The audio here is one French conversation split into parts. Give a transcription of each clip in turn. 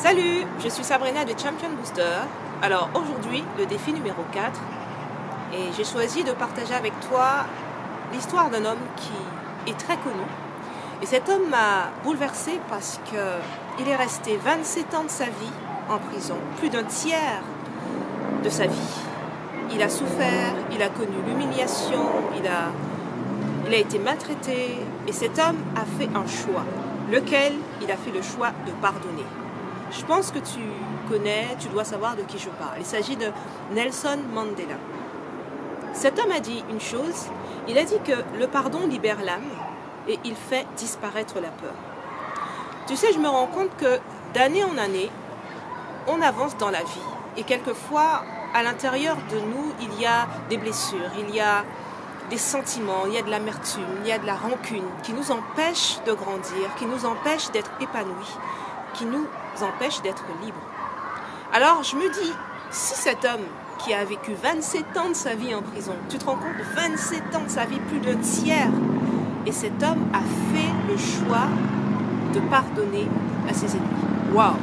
Salut, je suis Sabrina de Champion Booster. Alors aujourd'hui, le défi numéro 4. Et j'ai choisi de partager avec toi l'histoire d'un homme qui est très connu. Et cet homme m'a bouleversée parce qu'il est resté 27 ans de sa vie en prison, plus d'un tiers de sa vie. Il a souffert, il a connu l'humiliation, il a été maltraité. Et cet homme a fait un choix, lequel il a fait le choix de pardonner. Je pense que tu connais, tu dois savoir de qui je parle. Il s'agit de Nelson Mandela. Cet homme a dit une chose, il a dit que le pardon libère l'âme et il fait disparaître la peur. Tu sais, je me rends compte que d'année en année, on avance dans la vie et quelquefois, à l'intérieur de nous, il y a des blessures, il y a des sentiments, il y a de l'amertume, il y a de la rancune qui nous empêchent de grandir, qui nous empêchent d'être épanouis, qui nous empêche d'être libre. Alors je me dis, si cet homme qui a vécu 27 ans de sa vie en prison, tu te rends compte, 27 ans de sa vie, plus d'un tiers, et cet homme a fait le choix de pardonner à ses ennemis. Waouh!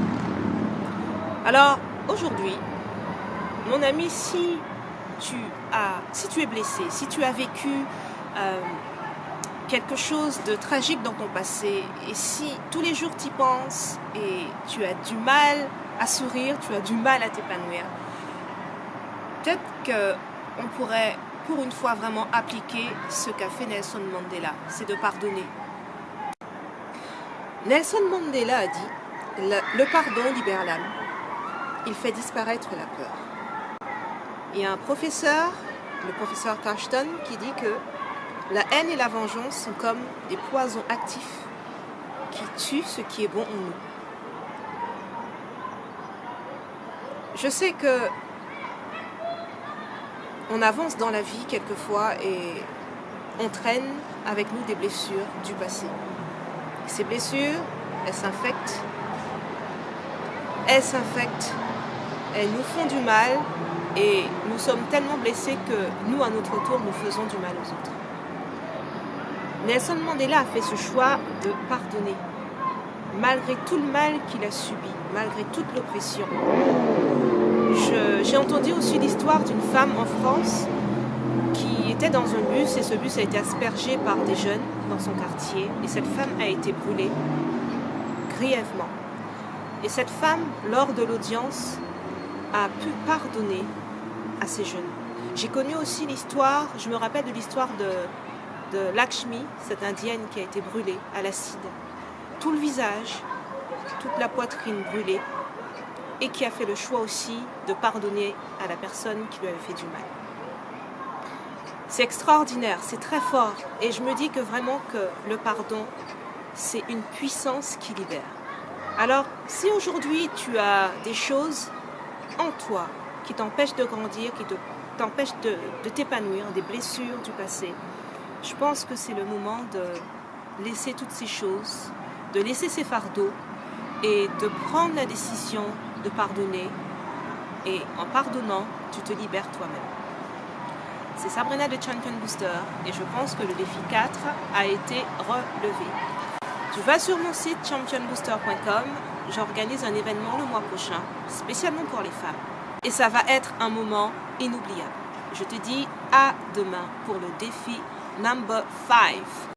Alors aujourd'hui, mon ami, si tu es blessé, si tu as vécu quelque chose de tragique dans ton passé, et si tous les jours tu y penses et tu as du mal à sourire, tu as du mal à t'épanouir, peut-être qu'on pourrait pour une fois vraiment appliquer ce qu'a fait Nelson Mandela, c'est de pardonner. Nelson Mandela a dit, le pardon libère l'âme, il fait disparaître la peur. Il y a un professeur, le professeur Carston, qui dit que la haine et la vengeance sont comme des poisons actifs qui tuent ce qui est bon en nous. Je sais que on avance dans la vie quelquefois et on traîne avec nous des blessures du passé. Et ces blessures, elles s'infectent, elles nous font du mal et nous sommes tellement blessés que nous, à notre tour, nous faisons du mal aux autres. Nelson Mandela a fait ce choix de pardonner, malgré tout le mal qu'il a subi, malgré toute l'oppression. J'ai entendu aussi l'histoire d'une femme en France qui était dans un bus et ce bus a été aspergé par des jeunes dans son quartier et cette femme a été brûlée grièvement. Et cette femme, lors de l'audience, a pu pardonner à ces jeunes. J'ai connu aussi l'histoire, je me rappelle de l'histoire de Lakshmi, cette indienne qui a été brûlée à l'acide. Tout le visage, toute la poitrine brûlée et qui a fait le choix aussi de pardonner à la personne qui lui avait fait du mal. C'est extraordinaire, c'est très fort et je me dis que vraiment que le pardon, c'est une puissance qui libère. Alors, si aujourd'hui tu as des choses en toi qui t'empêchent de grandir, qui t'empêchent de t'épanouir, des blessures du passé, je pense que c'est le moment de laisser toutes ces choses, de laisser ces fardeaux et de prendre la décision de pardonner. Et en pardonnant, tu te libères toi-même. C'est Sabrina de Champion Booster et je pense que le défi 4 a été relevé. Tu vas sur mon site championbooster.com, j'organise un événement le mois prochain, spécialement pour les femmes. Et ça va être un moment inoubliable. Je te dis à demain pour le défi Number 5.